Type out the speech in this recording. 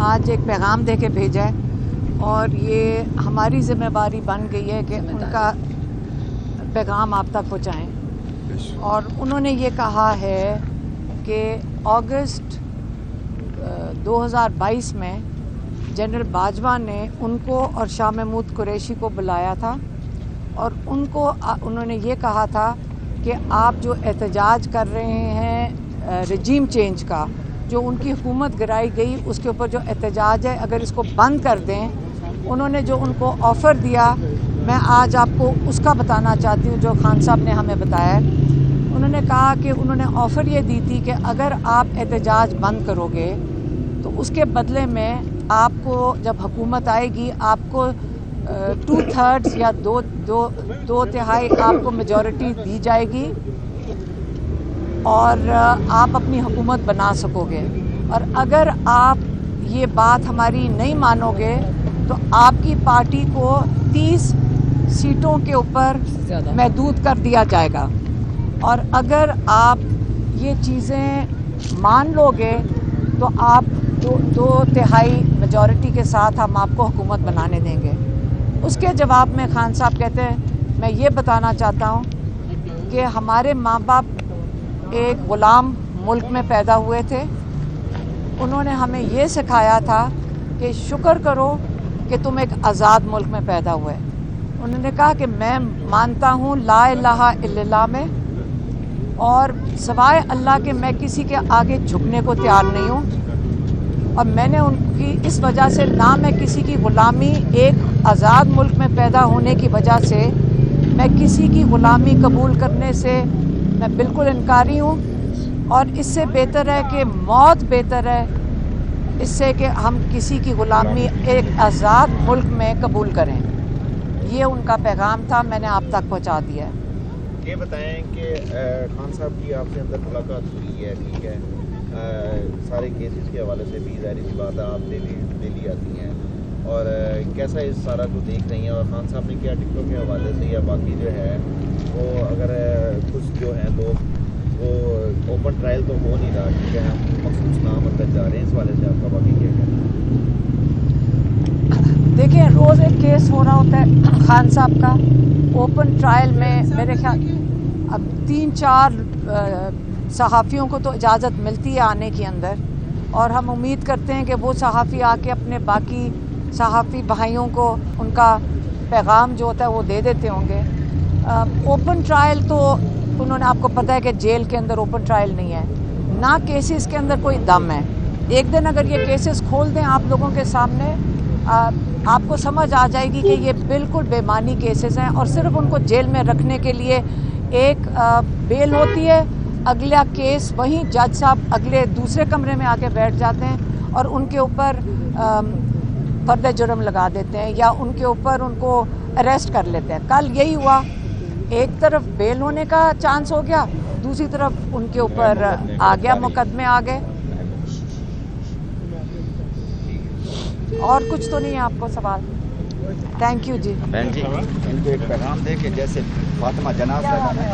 آج ایک پیغام دے کے بھیجا ہے اور یہ ہماری ذمہ داری بن گئی ہے کہ ان کا پیغام آپ تک پہنچائیں. اور انہوں نے یہ کہا ہے کہ اگست 2022 میں جنرل باجوہ نے ان کو اور شاہ محمود قریشی کو بلایا تھا اور انہوں نے یہ کہا تھا کہ آپ جو احتجاج کر رہے ہیں رجیم چینج کا، جو ان کی حکومت گرائی گئی اس کے اوپر جو احتجاج ہے، اگر اس کو بند کر دیں. انہوں نے جو ان کو آفر دیا، میں آج آپ کو اس کا بتانا چاہتی ہوں جو خان صاحب نے ہمیں بتایا ہے. انہوں نے کہا کہ انہوں نے آفر یہ دی تھی کہ اگر آپ احتجاج بند کرو گے تو اس کے بدلے میں آپ کو جب حکومت آئے گی آپ کو 2/3 یا دو تہائی آپ کو میجورٹی دی جائے گی اور آپ اپنی حکومت بنا سکو گے. اور اگر آپ یہ بات ہماری نہیں مانو گے تو آپ کی پارٹی کو 30 سیٹوں کے اوپر محدود کر دیا جائے گا. اور اگر آپ یہ چیزیں مان لو گے تو آپ 2/3 میجورٹی کے ساتھ ہم آپ کو حکومت بنانے دیں گے. اس کے جواب میں خان صاحب کہتے ہیں میں یہ بتانا چاہتا ہوں کہ ہمارے ماں باپ ایک غلام ملک میں پیدا ہوئے تھے. انہوں نے ہمیں یہ سکھایا تھا کہ شکر کرو کہ تم ایک آزاد ملک میں پیدا ہوئے. انہوں نے کہا کہ میں مانتا ہوں لا الہ الا اللہ میں، اور سوائے اللہ کے میں کسی کے آگے جھکنے کو تیار نہیں ہوں. اور میں نے ان کی اس وجہ سے نہ میں کسی کی غلامی، ایک آزاد ملک میں پیدا ہونے کی وجہ سے میں کسی کی غلامی قبول کرنے سے میں بالکل انکاری ہوں. اور اس سے بہتر ہے کہ موت بہتر ہے اس سے کہ ہم کسی کی غلامی ایک آزاد ملک میں قبول کریں. یہ ان کا پیغام تھا، میں نے آپ تک پہنچا دیا ہے. یہ بتائیں کہ خان صاحب کی آپ سے اندر ملاقات ہوئی ہے، ٹھیک ہے، سارے کیسز کے حوالے سے بھی ظاہر سی بات ہے آپ دہلی آتی ہیں اور کیسا اس سارا کو دیکھ رہی ہیں، اور خان صاحب نے کیا ٹکٹوں کے حوالے سے یا باقی جو ہے وہ اگر کچھ جو ہیں لوگ وہ اوپن ٹرائل تو ہو نہیں رہا، ٹھیک ہے، ہم مخصوص نام اندر جا رہے ہیں، اس حوالے سے آپ کا باقی کیا کہنا ہے؟ دیکھیں روز ایک کیس ہو رہا ہوتا ہے خان صاحب کا. اوپن ٹرائل میں میرے خیال اب 3-4 صحافیوں کو تو اجازت ملتی ہے آنے کی اندر، اور ہم امید کرتے ہیں کہ وہ صحافی آ کے اپنے باقی صحافی بھائیوں کو ان کا پیغام جو ہوتا ہے وہ دے دیتے ہوں گے. اوپن ٹرائل تو انہوں نے، آپ کو پتہ ہے کہ جیل کے اندر اوپن ٹرائل نہیں ہے، نہ کیسز کے اندر کوئی دم ہے. ایک دن اگر یہ کیسز کھول دیں آپ لوگوں کے سامنے، آپ کو سمجھ آ جائے گی کہ یہ بالکل بے معنی کیسز ہیں اور صرف ان کو جیل میں رکھنے کے لیے ایک بیل ہوتی ہے، اگلا کیس وہیں جج صاحب اگلے دوسرے کمرے میں آ کے بیٹھ جاتے ہیں اور ان کے اوپر فرد جرم لگا دیتے ہیں یا ان کے اوپر ان کو اریسٹ کر لیتے ہیں. کل یہی ہوا، ایک طرف بیل ہونے کا چانس ہو گیا، دوسری طرف ان کے اوپر آ گیا، مقدمے آ گئے. اور کچھ تو نہیں ہے آپ کو سوال؟ تھینک یو جی. بہن جی ان کو ایک پیغام دے کہ جیسے فاطمہ جناز لگانا ہے.